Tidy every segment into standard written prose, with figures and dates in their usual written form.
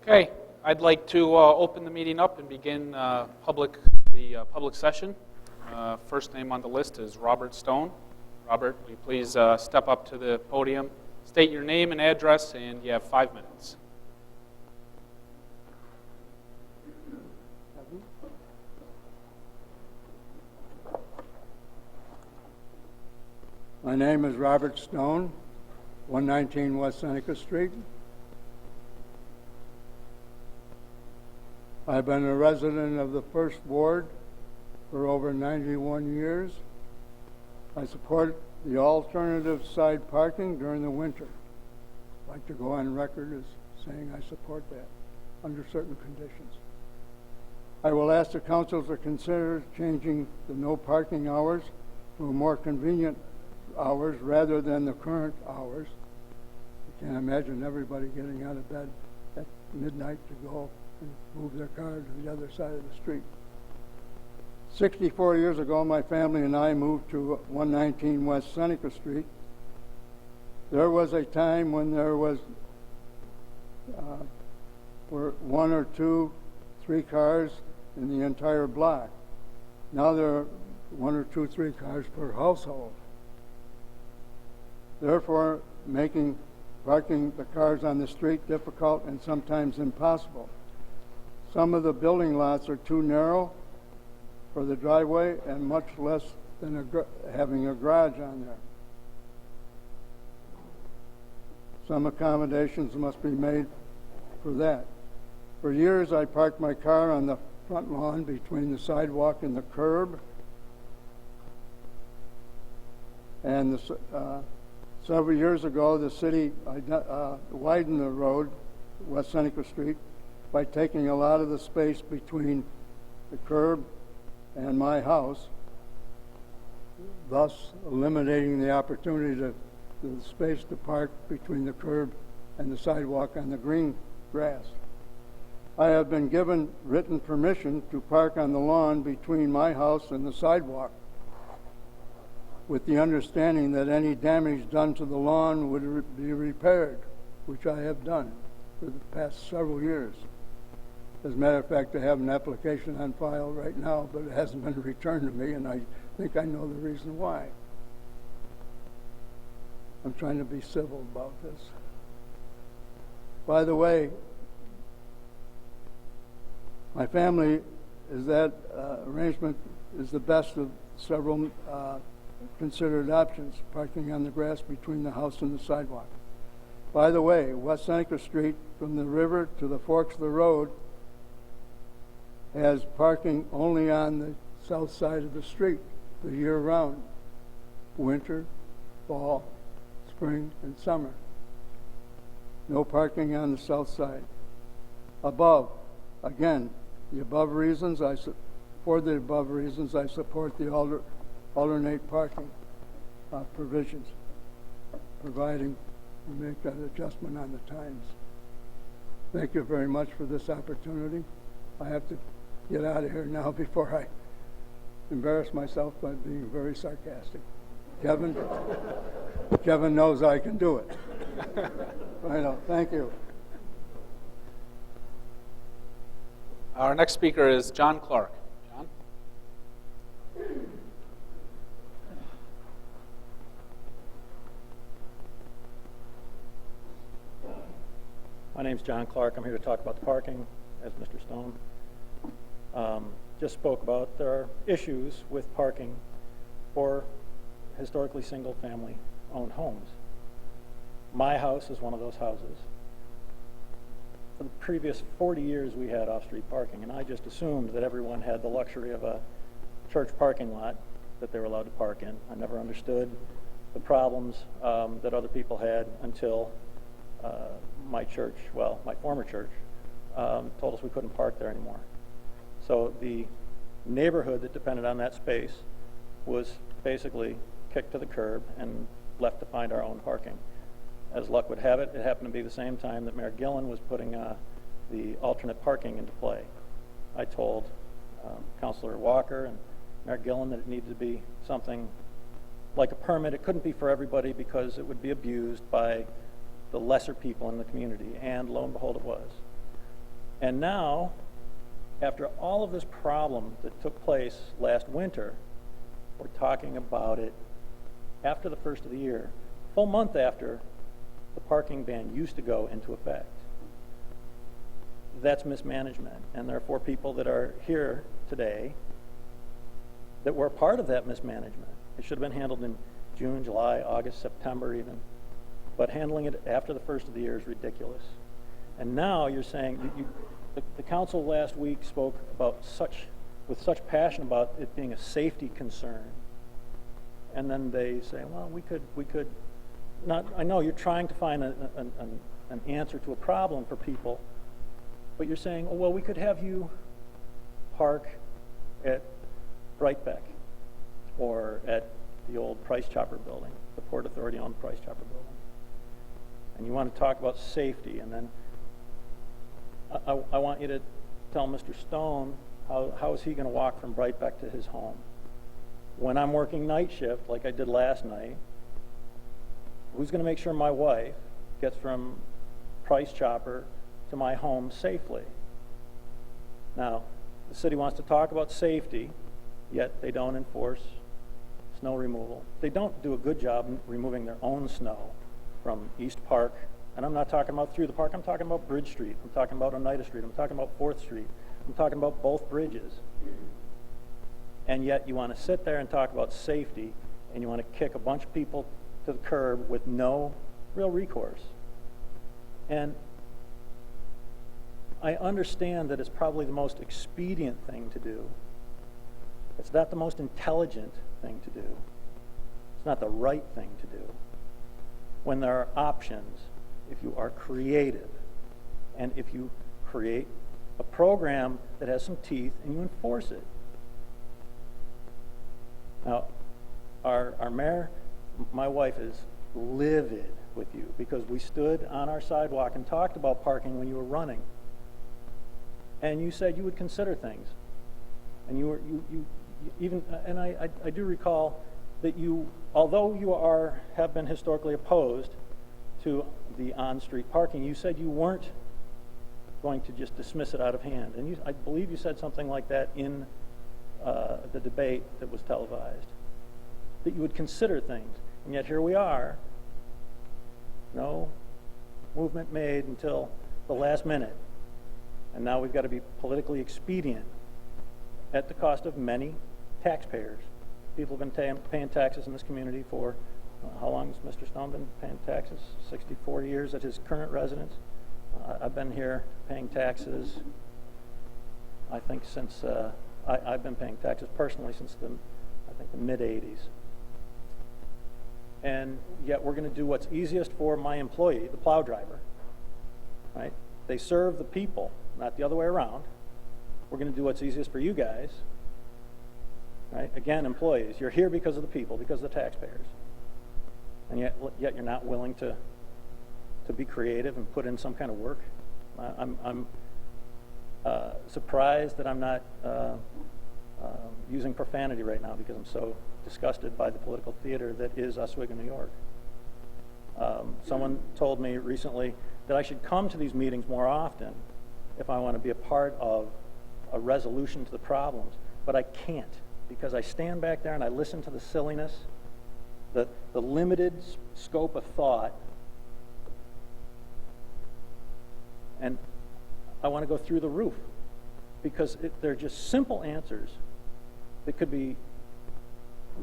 Okay, I'd like to open the meeting up and begin the public session. First name on the list is Robert Stone. Robert, will you please step up to the podium, state your name and address, and you have 5 minutes. My name is Robert Stone, 119 West Seneca Street. I've been a resident of the First Ward for over 91 years. I support the alternative side parking during the winter. I'd like to go on record as saying I support that under certain conditions. I will ask the council to consider changing the no parking hours to a more convenient hours rather than the current hours. You can't imagine everybody getting out of bed at midnight to go and move their car to the other side of the street. 64 years ago, my family and I moved to 119 West Seneca Street. There was a time when there was were 1 or 2, 3 cars in the entire block. Now there are 1 or 2, 3 cars per household. Therefore, making parking the cars on the street difficult and sometimes impossible. Some of the building lots are too narrow for the driveway and much less than having a garage on there. Some accommodations must be made for that. For years, I parked my car on the front lawn between the sidewalk and the curb. And several years ago, the city widened the road, West Seneca Street, by taking a lot of the space between the curb and my house, thus eliminating the opportunity the space to park between the curb and the sidewalk on the green grass. I have been given written permission to park on the lawn between my house and the sidewalk, with the understanding that any damage done to the lawn would be repaired, which I have done for the past several years. As a matter of fact, I have an application on file right now, but it hasn't been returned to me, and I think I know the reason why. I'm trying to be civil about this. By the way, my family is that arrangement is the best of several considered options, parking on the grass between the house and the sidewalk. By the way, West Seneca Street, from the river to the forks of the road, has parking only on the south side of the street the year round, winter, fall, spring, and summer. No parking on the south side. Above, again, for the above reasons, I support the alternate parking provisions, providing we make that adjustment on the times. Thank you very much for this opportunity. I have to get out of here now before I embarrass myself by being very sarcastic. Kevin knows I can do it. I know. Thank you. Our next speaker is John Clark. John? My name's John Clark. I'm here to talk about the parking, as Mr. Stone just spoke about. There are issues with parking for historically single-family owned homes. My house is one of those houses. For the previous 40 years, we had off-street parking, and I just assumed that everyone had the luxury of a church parking lot that they were allowed to park in. I never understood the problems that other people had until my former church, told us we couldn't park there anymore. So the neighborhood that depended on that space was basically kicked to the curb and left to find our own parking. As luck would have it, it happened to be the same time that Mayor Gillen was putting the alternate parking into play. I told Councilor Walker and Mayor Gillen that it needed to be something like a permit. It couldn't be for everybody because it would be abused by the lesser people in the community, and lo and behold, it was. And now, after all of this problem that took place last winter, we're talking about it after the first of the year, a full month after the parking ban used to go into effect. That's mismanagement. And there are 4 people that are here today that were part of that mismanagement. It should have been handled in June, July, August, September even. But handling it after the first of the year is ridiculous. And now you're saying, the council last week spoke about with such passion about it being a safety concern. And then they say, well, we could not, I know you're trying to find an answer to a problem for people, but you're saying, oh, well, we could have you park at Brightbeck or at the old Price Chopper building, the Port Authority owned Price Chopper building. And you want to talk about safety, and then I want you to tell Mr. Stone how is he going to walk from Brightbeck to his home. When I'm working night shift, like I did last night, who's going to make sure my wife gets from Price Chopper to my home safely? Now, the city wants to talk about safety, yet they don't enforce snow removal. They don't do a good job in removing their own snow from East Park. And I'm not talking about through the park, I'm talking about Bridge Street, I'm talking about Oneida Street, I'm talking about 4th Street, I'm talking about both bridges. And yet you want to sit there and talk about safety, and you want to kick a bunch of people to the curb with no real recourse. And I understand that it's probably the most expedient thing to do. It's not the most intelligent thing to do. It's not the right thing to do. When there are options, if you are creative, and if you create a program that has some teeth and you enforce it. Now, our mayor, my wife, is livid with you because we stood on our sidewalk and talked about parking when you were running. And you said you would consider things. And you even, and I do recall that you, although you have been historically opposed to the on-street parking, you said you weren't going to just dismiss it out of hand. And I believe you said something like that in the debate that was televised, that you would consider things. And yet here we are, no movement made until the last minute. And now we've got to be politically expedient at the cost of many taxpayers. People have been paying taxes in this community for, how long has Mr. Stone been paying taxes? 64 years at his current residence. I've been here paying taxes, I think since, I've been paying taxes personally since the mid-'80s. And yet we're going to do what's easiest for my employee, the plow driver, right? They serve the people, not the other way around. We're going to do what's easiest for you guys, right? Again, employees, you're here because of the people, because of the taxpayers. And yet you're not willing to be creative and put in some kind of work. I'm surprised that I'm not using profanity right now because I'm so disgusted by the political theater that is Oswego, New York. Someone told me recently that I should come to these meetings more often if I want to be a part of a resolution to the problems, but I can't because I stand back there and I listen to the silliness, the limited scope of thought, and I want to go through the roof because they're just simple answers that could be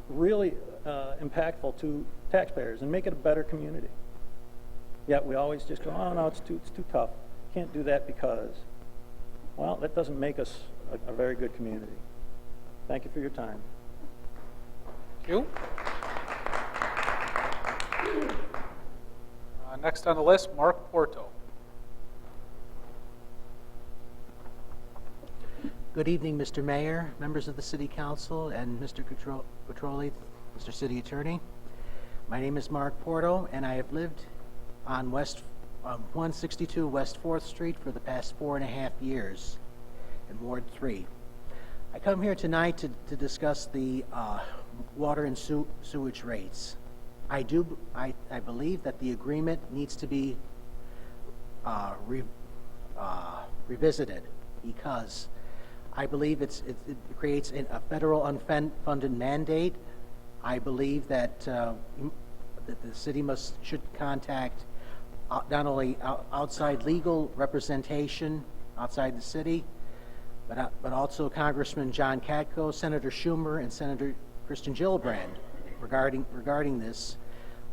really impactful to taxpayers and make it a better community. Yet we always just go, oh no, it's too tough. Can't do that because, well, that doesn't make us a very good community. Thank you for your time. Thank you. Next on the list, Mark Porto. Good evening, Mr. Mayor, members of the City Council, and Mr. Petroli, Mr. City Attorney. My name is Mark Porto, and I have lived on 162 West 4th Street for the past 4.5 years in Ward 3. I come here tonight to discuss the water and sewage rates. I believe that the agreement needs to be revisited, because I believe it creates a federal unfunded mandate. I believe that that the city should contact not only outside legal representation outside the city, but also Congressman John Katko, Senator Schumer, and Senator Kristen Gillibrand regarding this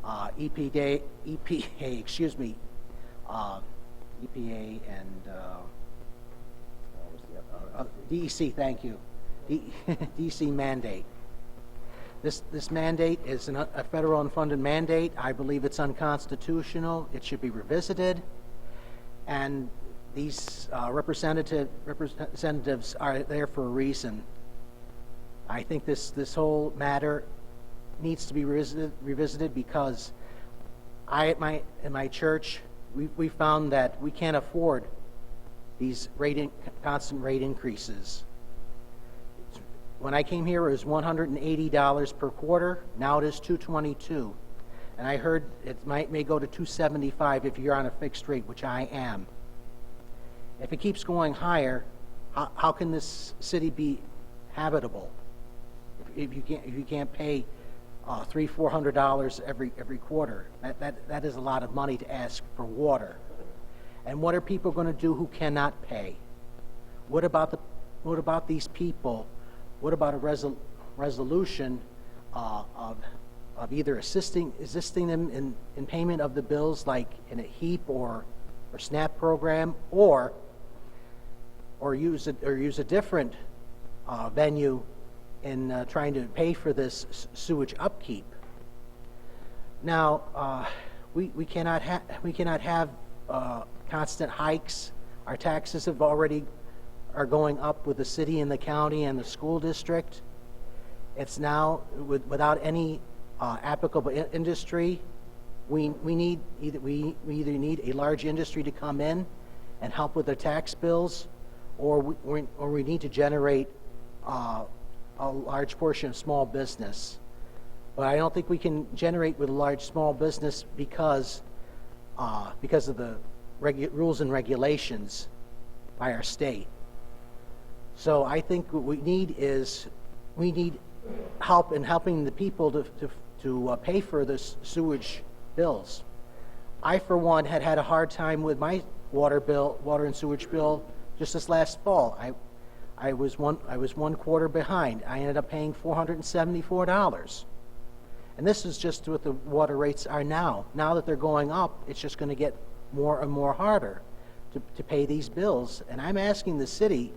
EPA, EPA and DEC. Thank you, DEC mandate. This mandate is a federal unfunded mandate. I believe it's unconstitutional. It should be revisited, and these representatives are there for a reason. I think this whole matter needs to be revisited because in my church, we found that we can't afford these constant rate increases. When I came here, it was $180 per quarter. Now it is $222, and I heard it may go to $275 if you're on a fixed rate, which I am. If it keeps going higher, how can this city be habitable if you can't pay $300-400 every quarter? That is a lot of money to ask for water. And what are people going to do who cannot pay? What about these people? What about a resolution of either assisting them in payment of the bills, like in a HEAP or SNAP program, or use a different venue in trying to pay for this sewage upkeep? Now, we cannot have constant hikes. Our taxes are going up with the city and the county and the school district. It's now without any applicable industry. We either need a large industry to come in and help with their tax bills, or we need to generate a large portion of small business. But I don't think we can generate with a large small business because of the rules and regulations by our state. So I think what we need help in helping the people to pay for the sewage bills. I, for one, had a hard time with my water and sewage bill just this last fall. I was one quarter behind. I ended up paying $474. And this is just what the water rates are now. Now that they're going up, it's just going to get more and more harder to pay these bills. And I'm asking the city,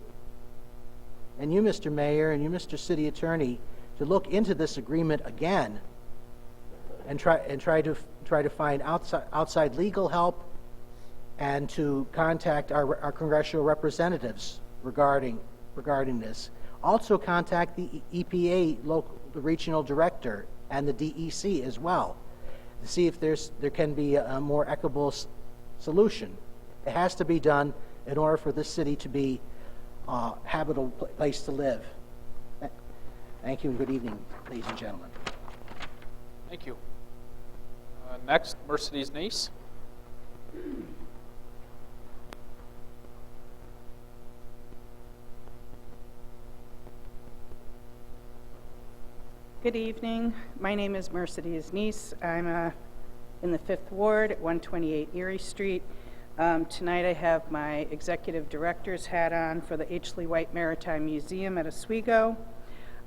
and you, Mr. Mayor, and you, Mr. City Attorney, to look into this agreement again and try to find outside legal help, and to contact our congressional representatives regarding this. Also contact the EPA the regional director, and the DEC as well, to see if there can be a more equitable solution. It has to be done in order for this city to be a habitable place to live. Thank you, and good evening, ladies and gentlemen. Thank you. Next, Mercedes Niece. Good evening. My name is Mercedes Niece. I'm in the 5th Ward at 128 Erie Street. Tonight I have my executive director's hat on for the H. Lee White Maritime Museum at Oswego.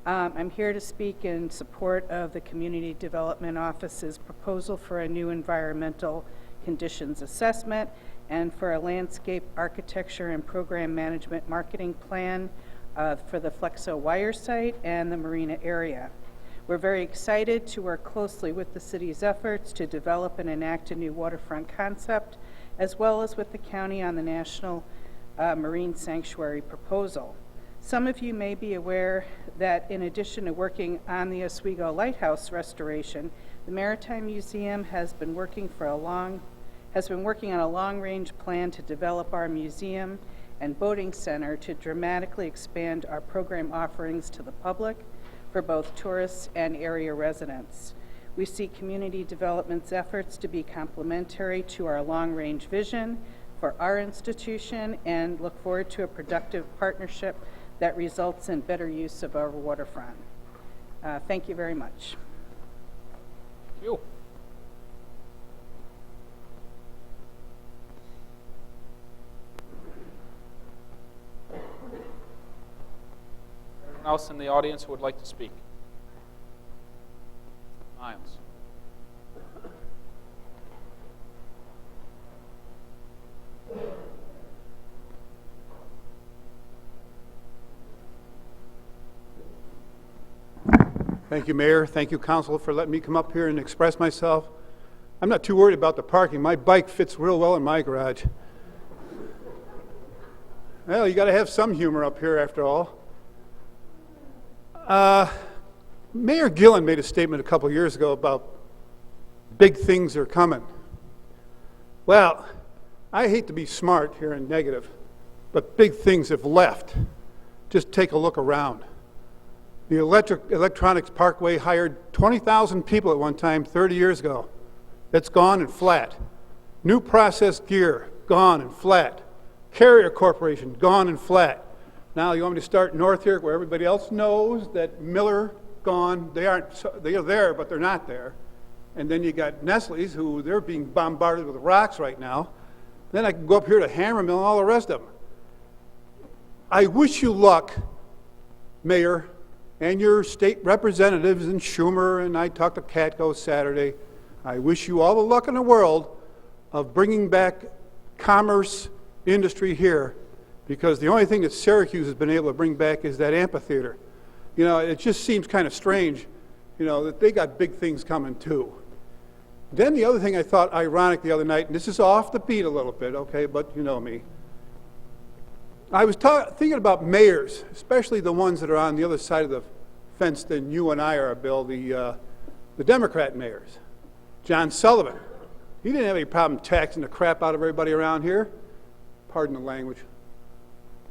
I'm here to speak in support of the Community Development Office's proposal for a new environmental conditions assessment and for a landscape architecture and program management marketing plan for the Flexo Wire site and the marina area. We're very excited to work closely with the city's efforts to develop and enact a new waterfront concept, as well as with the county on the National Marine Sanctuary proposal. Some of you may be aware that in addition to working on the Oswego Lighthouse restoration, the Maritime Museum has been working on a long-range plan to develop our museum and boating center to dramatically expand our program offerings to the public for both tourists and area residents. We see community development's efforts to be complementary to our long-range vision for our institution and look forward to a productive partnership that results in better use of our waterfront. Thank you very much. Thank you. Anyone else in the audience who would like to speak? Miles. Thank you, Mayor. Thank you, Council, for letting me come up here and express myself. I'm not too worried about the parking. My bike fits real well in my garage. Well, you got to have some humor up here after all. Mayor Gillen made a statement a couple years ago about big things are coming. Well, I hate to be smart here and negative, but big things have left. Just take a look around. The Electronics Parkway hired 20,000 people at one time 30 years ago. That's gone and flat. New Processed Gear, gone and flat. Carrier Corporation, gone and flat. Now you want me to start north here where everybody else knows that Miller, gone. They are there, but they're not there. And then you got Nestle's, who they're being bombarded with rocks right now. Then I can go up here to Hammermill and all the rest of them. I wish you luck, Mayor, and your state representatives in Schumer, and I talked to Catco Saturday. I wish you all the luck in the world of bringing back commerce industry here, because the only thing that Syracuse has been able to bring back is that amphitheater. You know, it just seems kind of strange, you know, that they got big things coming too. Then the other thing I thought ironic the other night, and this is off the beat a little bit, okay, but you know me. I was thinking about mayors, especially the ones that are on the other side of the fence than you and I are, Bill, the Democrat mayors. John Sullivan, he didn't have any problem taxing the crap out of everybody around here. Pardon the language.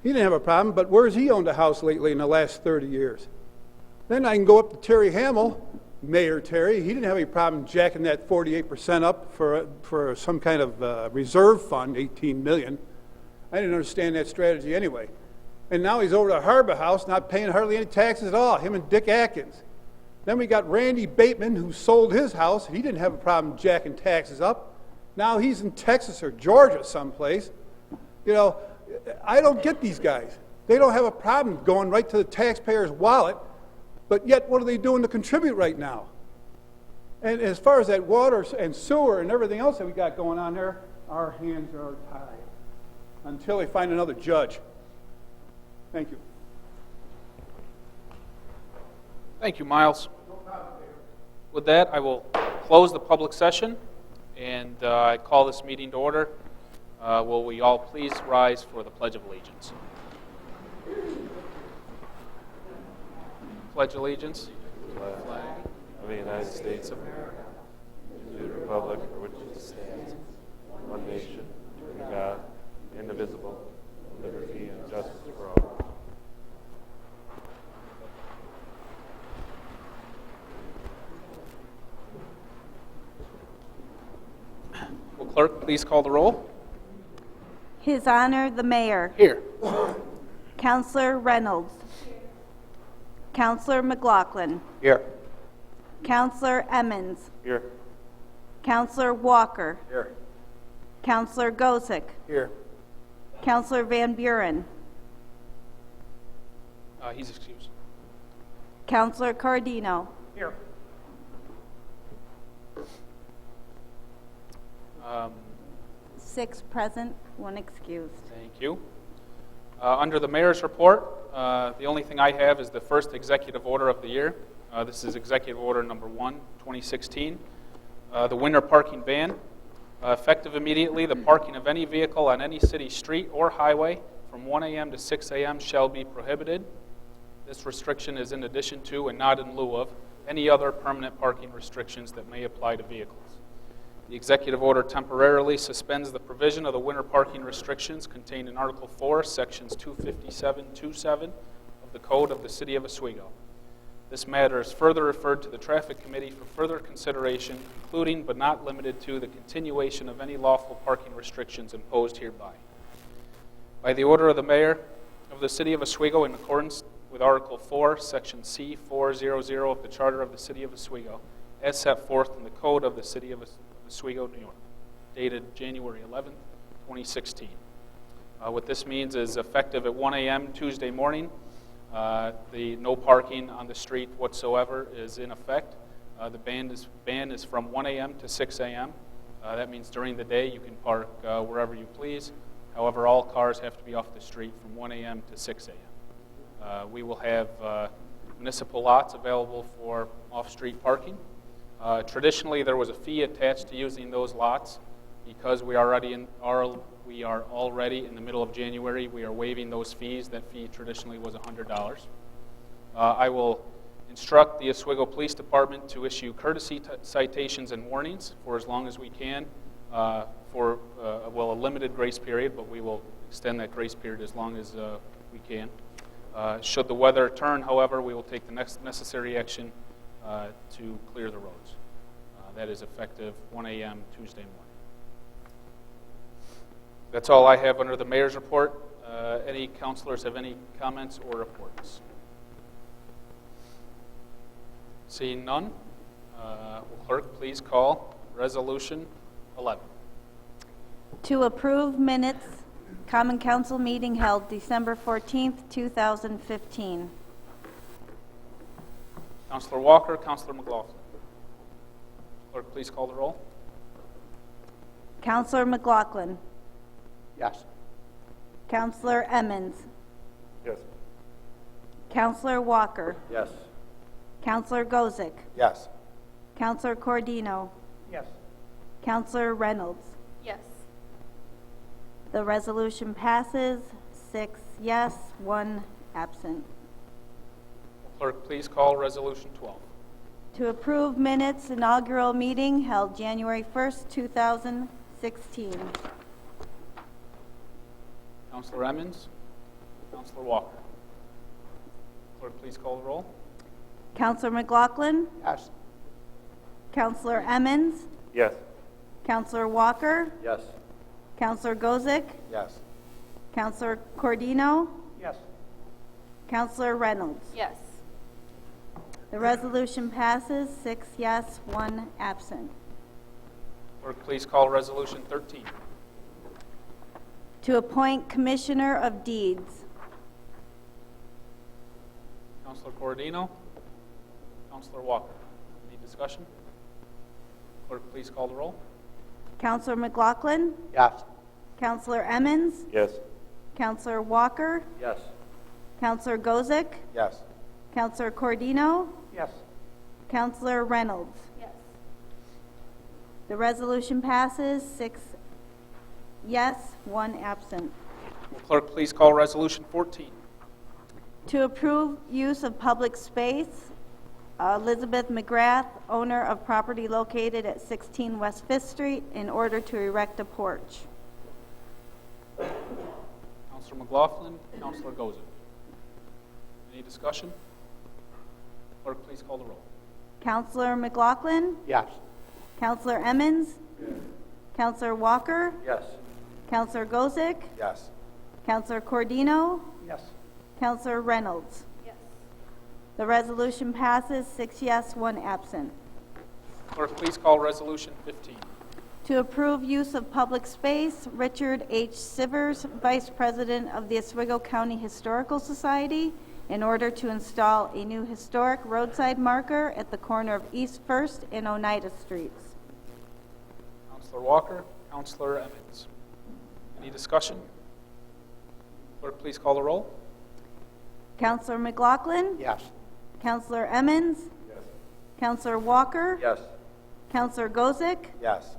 He didn't have a problem, but where's he owned a house lately in the last 30 years? Then I can go up to Terry Hamill, Mayor Terry. He didn't have any problem jacking that 48% up for some kind of reserve fund, $18 million. I didn't understand that strategy anyway. And now he's over to Harbor House, not paying hardly any taxes at all, him and Dick Atkins. Then we got Randy Bateman, who sold his house. He didn't have a problem jacking taxes up. Now he's in Texas or Georgia someplace. You know, I don't get these guys. They don't have a problem going right to the taxpayer's wallet, but yet what are they doing to contribute right now? And as far as that water and sewer and everything else that we got going on there, our hands are tied until they find another judge. Thank you. Thank you, Miles. With that, I will close the public session, and I call this meeting to order. Will we all please rise for the Pledge of Allegiance? Pledge allegiance. Flag of the United States of America, to the republic for which it stands, one nation, under God, indivisible, with liberty and justice for all. Will clerk please call the roll? His Honor the Mayor. Here. Counselor Reynolds. Counselor McLaughlin. Here. Counselor Emmons. Here. Counselor Walker. Here. Counselor Gosick. Here. Counselor Van Buren. He's excused. Counselor Cardino. Here. 6 present, 1 excused. Thank you. Under the mayor's report, the only thing I have is the first executive order of the year. This is Executive Order Number 1, 2016. The winter parking ban. Effective immediately, the parking of any vehicle on any city street or highway from 1 a.m. to 6 a.m. shall be prohibited. This restriction is in addition to and not in lieu of any other permanent parking restrictions that may apply to vehicles. The executive order temporarily suspends the provision of the winter parking restrictions contained in Article 4, Sections 257-27 of the Code of the City of Oswego. This matter is further referred to the Traffic Committee for further consideration, including but not limited to the continuation of any lawful parking restrictions imposed hereby. By the order of the Mayor of the City of Oswego, in accordance with Article 4, Section C400 of the Charter of the City of Oswego, as set forth in the Code of the City of Oswego, New York, dated January 11, 2016. What this means is effective at 1 a.m. Tuesday morning, the no parking on the street whatsoever is in effect. The ban is from 1 a.m. to 6 a.m. That means during the day you can park wherever you please. However, all cars have to be off the street from 1 a.m. to 6 a.m. We will have municipal lots available for off-street parking. Traditionally, there was a fee attached to using those lots. Because we are already in the middle of January, we are waiving those fees. That fee traditionally was $100. I will instruct the Oswego Police Department to issue courtesy citations and warnings for as long as we can, for a limited grace period, but we will extend that grace period as long as we can. Should the weather turn, however, we will take the next necessary action to clear the roads. That is effective 1 a.m. Tuesday morning. That's all I have under the mayor's report. Any councilors have any comments or reports? Seeing none, will clerk please call Resolution 11. To approve minutes, Common Council meeting held December 14th, 2015. Councilor Walker, Councilor McLaughlin. Clerk, please call the roll. Councilor McLaughlin. Yes. Councilor Emmons. Yes. Councilor Walker. Yes. Councilor Gozick. Yes. Councilor Cordino. Yes. Councilor Reynolds. Yes. The resolution passes 6 yes, 1 absent. Will clerk please call Resolution 12. To approve minutes, inaugural meeting held January 1st, 2016. Councilor Emmons, Councilor Walker. Clerk, please call the roll. Councilor McLaughlin. Yes. Councilor Emmons. Yes. Councilor Walker. Yes. Councilor Gozick. Yes. Councilor Cordino. Yes. Councilor Reynolds. Yes. The resolution passes 6 yes, 1 absent. Clerk, please call Resolution 13. To appoint Commissioner of Deeds. Councilor Cordino, Councilor Walker. Any discussion? Clerk, please call the roll. Councilor McLaughlin. Yes. Councilor Emmons. Yes. Councilor Walker. Yes. Councilor Gozick. Yes. Councilor Cordino. Yes. Councilor Reynolds. Yes. The resolution passes 6 yes, 1 absent. Will clerk please call Resolution 14. To approve use of public space, Elizabeth McGrath, owner of property located at 16 West 5th Street, in order to erect a porch. Councilor McLaughlin, Councilor Gozick. Any discussion? Clerk, please call the roll. Councilor McLaughlin. Yes. Councilor Emmons. Councilor Walker. Yes. Councilor Gozick. Yes. Councilor Cordino. Yes. Councilor Reynolds. Yes. The resolution passes 6 yes, 1 absent. Clerk, please call Resolution 15. To approve use of public space, Richard H. Sivers, Vice President of the Oswego County Historical Society, in order to install a new historic roadside marker at the corner of East 1st and Oneida Streets. Councilor Walker, Councilor Emmons. Any discussion? Clerk, please call the roll. Councilor McLaughlin. Yes. Councilor Emmons. Yes. Councilor Walker. Yes. Councilor Gozick. Yes.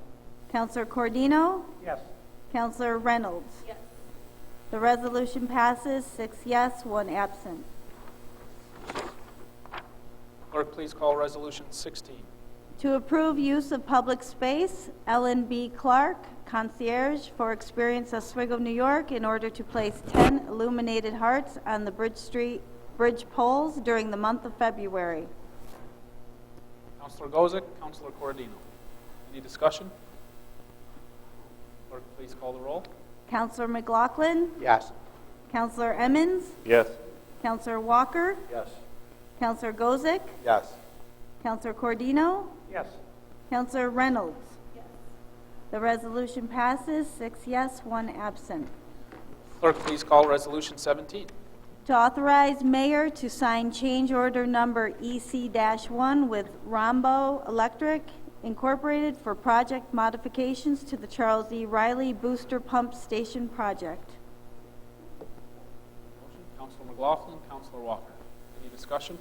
Councilor Cordino. Yes. Councilor Reynolds. Yes. The resolution passes 6 yes, 1 absent. Clerk, please call Resolution 16. To approve use of public space, Ellen B. Clark, concierge for Experience Oswego, New York, in order to place 10 illuminated hearts on the Bridge Street bridge poles during the month of February. Counselor Gozick, Counselor Cordino. Any discussion? Clerk, please call the roll. Counselor McLaughlin, Yes. Counselor Emmons, Yes. Counselor Walker, Yes. Counselor Gozick, Yes. Counselor Cordino, Yes. Counselor Reynolds. The resolution passes, 6 yes, 1 absent. Clerk, please call Resolution 17. To authorize mayor to sign change order number EC-1 with Rombo Electric Incorporated for project modifications to the Charles E. Riley Booster Pump Station project. Motion. Counselor McLaughlin, Counselor Walker. Any discussion?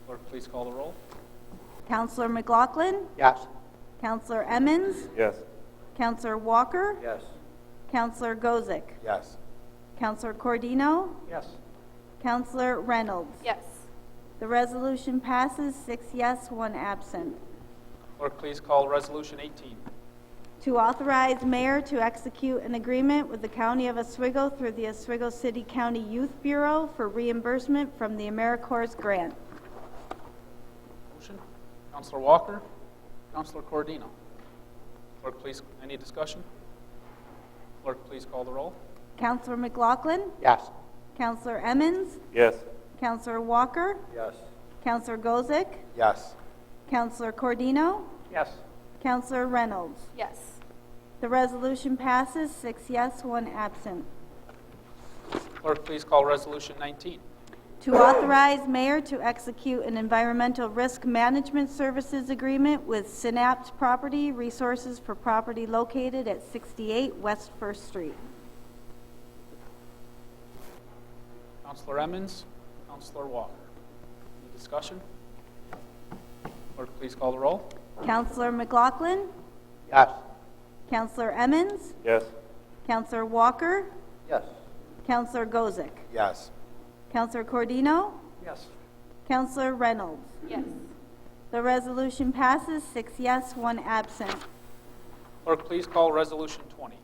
Clerk, please call the roll. Counselor McLaughlin, Yes. Counselor Emmons, Yes. Counselor Walker, Yes. Counselor Gozick, Yes. Counselor Cordino, Yes. Counselor Reynolds. Yes. The resolution passes, 6 yes, 1 absent. Clerk, please call Resolution 18. To authorize mayor to execute an agreement with the County of Oswego through the Oswego City County Youth Bureau for reimbursement from the AmeriCorps grant. Motion. Counselor Walker, Counselor Cordino. Clerk, please, any discussion? Clerk, please call the roll. Counselor McLaughlin, Yes. Counselor Emmons, Yes. Counselor Walker, Yes. Counselor Gozick, Yes. Counselor Cordino, Yes. Counselor Reynolds. Yes. The resolution passes, 6 yes, 1 absent. Clerk, please call Resolution 19. To authorize mayor to execute an environmental risk management services agreement with Synapse Property Resources for property located at 68 West First Street. Counselor Emmons, Counselor Walker. Any discussion? Clerk, please call the roll. Counselor McLaughlin, Yes. Counselor Emmons, Yes. Counselor Walker, Yes. Counselor Gozick, Yes. Counselor Cordino, Yes. Counselor Reynolds. Yes. The resolution passes, 6 yes, 1 absent. Clerk, please call Resolution 20.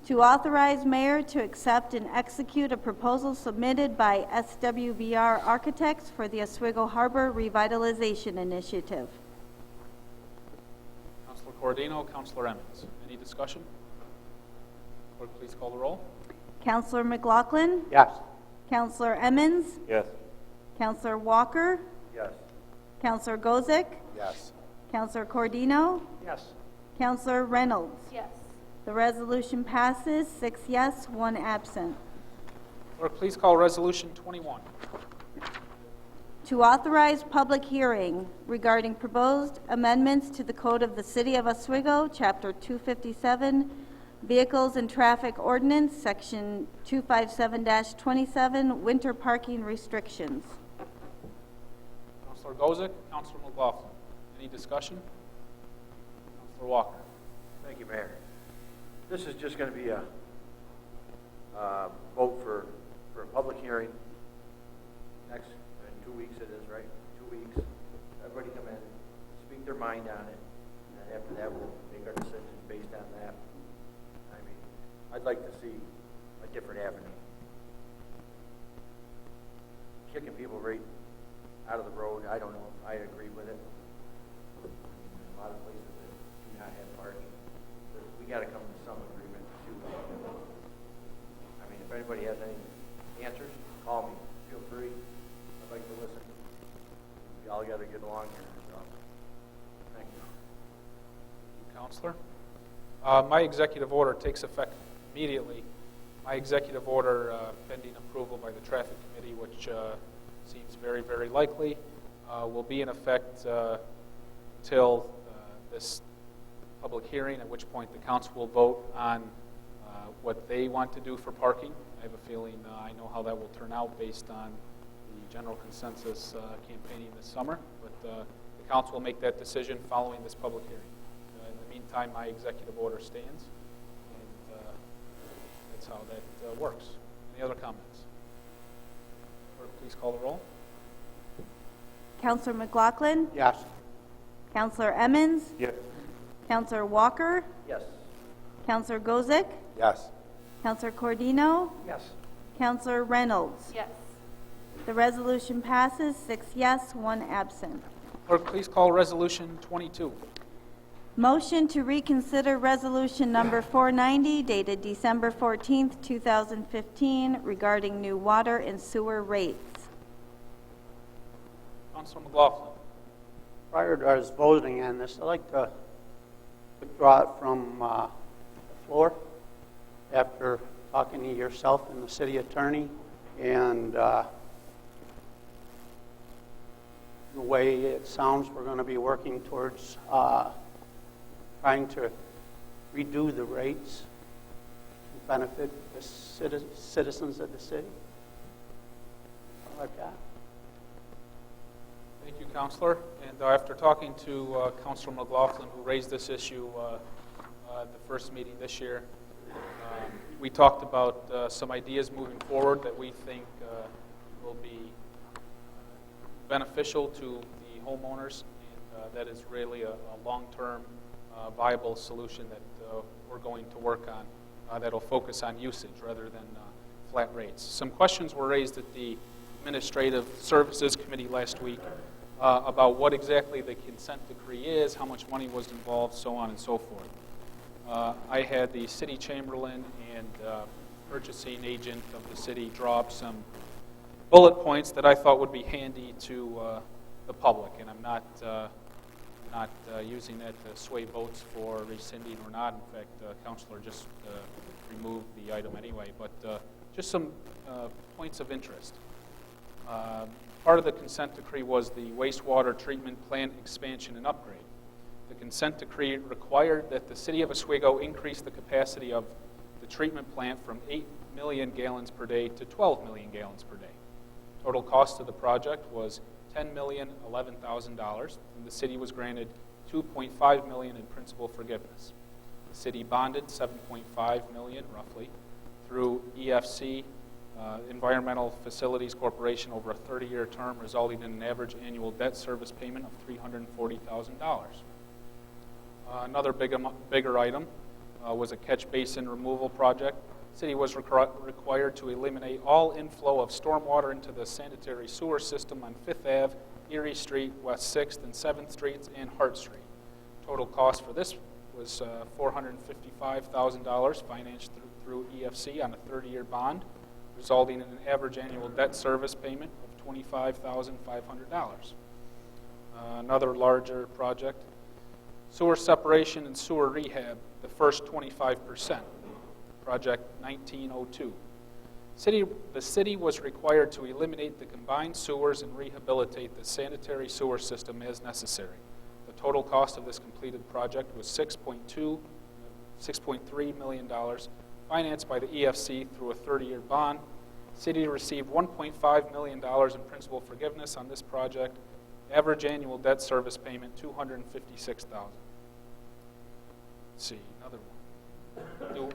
To authorize mayor to accept and execute a proposal submitted by SWBR Architects for the Oswego Harbor Revitalization Initiative. Counselor Cordino, Counselor Emmons. Any discussion? Clerk, please call the roll. Counselor McLaughlin, Yes. Counselor Emmons, Yes. Counselor Walker, Yes. Counselor Gozick, Yes. Counselor Cordino, Yes. Counselor Reynolds. Yes. The resolution passes, 6 yes, 1 absent. Clerk, please call Resolution 21. To authorize public hearing regarding proposed amendments to the Code of the City of Oswego, Chapter 257, Vehicles and Traffic Ordinance, Section 257-27, Winter Parking Restrictions. Counselor Gozick, Counselor McLaughlin. Any discussion? Counselor Walker. Thank you, Mayor. This is just going to be a vote for a public hearing next, in 2 weeks it is, right? 2 weeks. Everybody come in, speak their mind on it, and after that, we'll make our decisions based on that. I mean, I'd like to see a different avenue. Kicking people right out of the road, I don't know if I agree with it. A lot of places that do not have parking. But we got to come to some agreement to see what we can do. I mean, if anybody has any answers, call me. Feel free. I'd like to listen. We all got to get along here. So, thank you. Counselor. My executive order takes effect immediately. My executive order, pending approval by the Traffic Committee, which seems very, very likely, will be in effect till this public hearing, at which point the council will vote on what they want to do for parking. I have a feeling I know how that will turn out based on the general consensus campaigning this summer, but the council will make that decision following this public hearing. In the meantime, my executive order stands, and that's how that works. Any other comments? Clerk, please call the roll. Counselor McLaughlin, Yes. Counselor Emmons, Yes. Counselor Walker, Yes. Counselor Gozick, Yes. Counselor Cordino, Yes. Counselor Reynolds. Yes. The resolution passes 6 yes, 1 absent. Clerk, please call Resolution 22. Motion to reconsider Resolution Number 490 dated December 14th, 2015 regarding new water and sewer rates. Councilor McLaughlin. Prior to us voting on this, I'd like to withdraw it from the floor after talking to yourself and the city attorney and the way it sounds we're going to be working towards trying to redo the rates to benefit the citizens of the city. All I've got. Thank you, Councilor. And after talking to Councilor McLaughlin, who raised this issue at the first meeting this year, we talked about some ideas moving forward that we think will be beneficial to the homeowners, and that is really a long-term viable solution that we're going to work on that will focus on usage rather than flat rates. Some questions were raised at the Administrative Services Committee last week about what exactly the consent decree is, how much money was involved, so on and so forth. I had the city chamberlain and purchasing agent of the city draw up some bullet points that I thought would be handy to the public, and I'm not using that to sway votes for rescinding or not. In fact, Councilor just removed the item anyway, but just some points of interest. Part of the consent decree was the wastewater treatment plant expansion and upgrade. The consent decree required that the city of Oswego increase the capacity of the treatment plant from 8 million gallons per day to 12 million gallons per day. Total cost of the project was $10,011,000, and the city was granted $2.5 million in principal forgiveness. The city bonded $7.5 million, roughly, through EFC, Environmental Facilities Corporation, over a 30-year term, resulting in an average annual debt service payment of $340,000. Another bigger item was a catch basin removal project. The city was required to eliminate all inflow of stormwater into the sanitary sewer system on 5th Ave, Erie Street, West 6th and 7th Streets, and Hart Street. Total cost for this was $455,000, financed through EFC on a 30-year bond, resulting in an average annual debt service payment of $25,500. Another larger project, sewer separation and sewer rehab, the first 25%, project 1902. The city was required to eliminate the combined sewers and rehabilitate the sanitary sewer system as necessary. The total cost of this completed project was $6.3 million, financed by the EFC through a 30-year bond. The city received $1.5 million in principal forgiveness on this project. Average annual debt service payment, $256,000. Let's see, another one.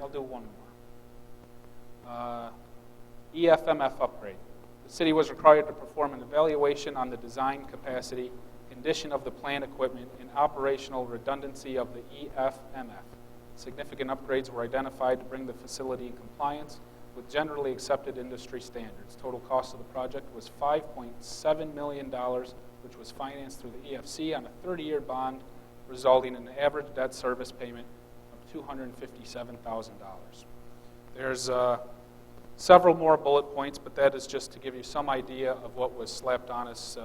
I'll do one more. EFMF upgrade. The city was required to perform an evaluation on the design capacity, condition of the plant equipment, and operational redundancy of the EFMF. Significant upgrades were identified to bring the facility in compliance with generally accepted industry standards. Total cost of the project was $5.7 million, which was financed through the EFC on a 30-year bond, resulting in an average debt service payment of $257,000. There's several more bullet points, but that is just to give you some idea of what was slapped on us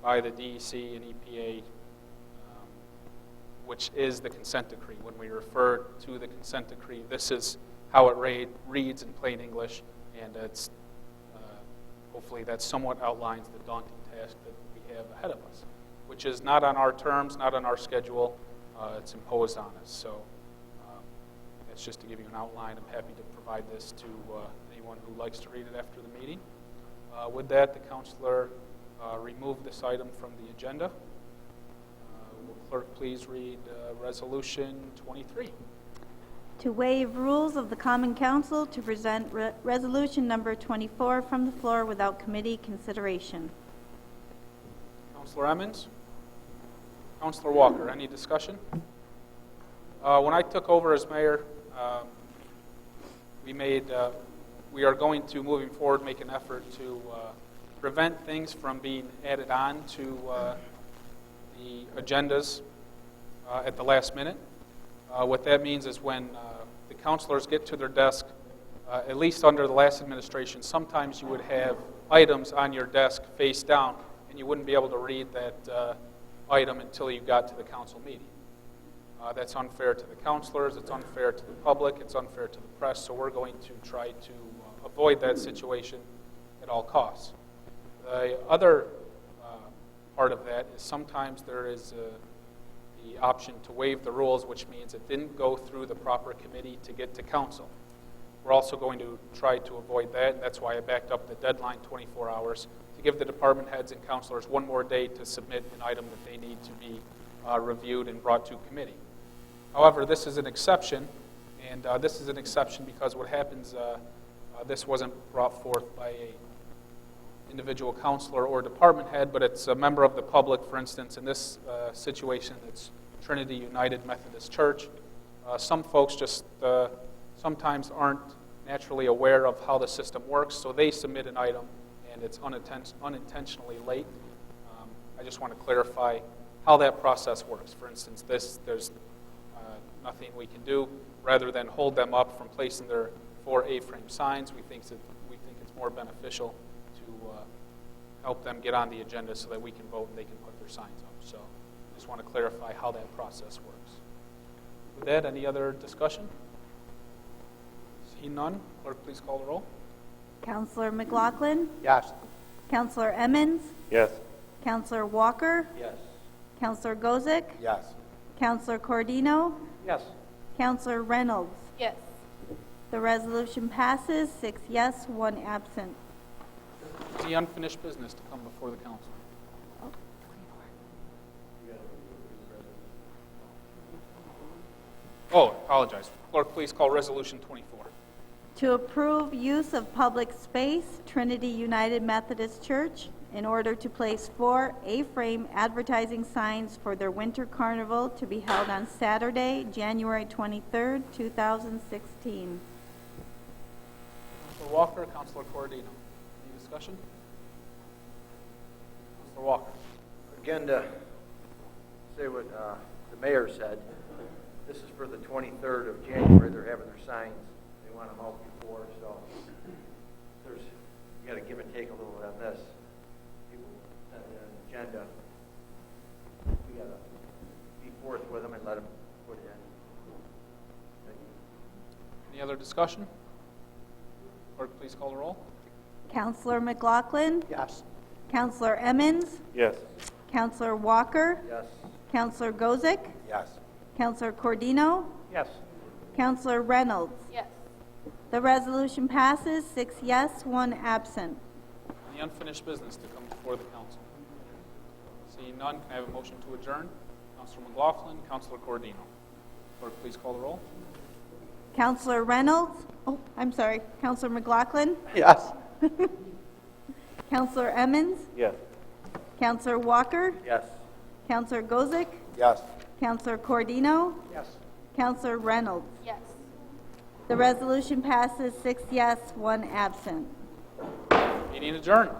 by the DEC and EPA, which is the consent decree. When we refer to the consent decree, this is how it reads in plain English, and it's hopefully that somewhat outlines the daunting task that we have ahead of us, which is not on our terms, not on our schedule. It's imposed on us. So that's just to give you an outline. I'm happy to provide this to anyone who likes to read it after the meeting. With that, the councilor remove this item from the agenda. Will clerk please read Resolution 23? To waive rules of the Common Council to present Resolution Number 24 from the floor without committee consideration. Councilor Emmons? Councilor Walker, any discussion? When I took over as mayor, we we are going to, moving forward, make an effort to prevent things from being added on to the agendas at the last minute. What that means is when the counselors get to their desk, at least under the last administration, sometimes you would have items on your desk face down, and you wouldn't be able to read that item until you got to the council meeting. That's unfair to the counselors, it's unfair to the public, it's unfair to the press, so we're going to try to avoid that situation at all costs. The other part of that is sometimes there is the option to waive the rules, which means it didn't go through the proper committee to get to council. We're also going to try to avoid that, and that's why I backed up the deadline 24 hours to give the department heads and counselors one more day to submit an item that they need to be reviewed and brought to committee. However, this is an exception, and this is an exception because what happens, this wasn't brought forth by a individual counselor or department head, but it's a member of the public. For instance, in this situation, it's Trinity United Methodist Church. Some folks just sometimes aren't naturally aware of how the system works, so they submit an item, and it's unintentionally late. I just want to clarify how that process works. For instance, there's nothing we can do rather than hold them up from placing their 4 A-frame signs. We think it's more beneficial to help them get on the agenda so that we can vote and they can put their signs up. So I just want to clarify how that process works. With that, any other discussion? Seeing none, clerk, please call the roll. Counselor McLaughlin? Yes. Counselor Emmons? Yes. Counselor Walker? Yes. Counselor Gozick? Yes. Counselor Cordino? Yes. Counselor Reynolds? Yes. The resolution passes, 6 yes, 1 absent. Any unfinished business to come before the council? Oh, apologize. Clerk, please call Resolution 24. To approve use of public space, Trinity United Methodist Church, in order to place 4 A-frame advertising signs for their winter carnival to be held on Saturday, January 23rd, 2016. Councilor Walker, Councilor Cordino. Any discussion? Councilor Walker. Again, to say what the mayor said, this is for the 23rd of January. They're having their signs. They want them out before, so you got to give and take a little bit on this. People send in an agenda. We got to be forth with them and let them put it in. Thank you. Any other discussion? Clerk, please call the roll. Counselor McLaughlin? Yes. Counselor Emmons? Yes. Counselor Walker? Yes. Counselor Gozick? Yes. Counselor Cordino? Yes. Counselor Reynolds? Yes. The resolution passes, 6 yes, 1 absent. Any unfinished business to come before the council? Seeing none, can I have a motion to adjourn? Councilor McLaughlin, Councilor Cordino. Clerk, please call the roll. Counselor Reynolds? Oh, I'm sorry. Counselor McLaughlin? Yes. Counselor Emmons? Yes. Counselor Walker? Yes. Counselor Gozick? Yes. Counselor Cordino? Yes. Counselor Reynolds? Yes. The resolution passes, 6 yes, 1 absent. Meeting adjourned.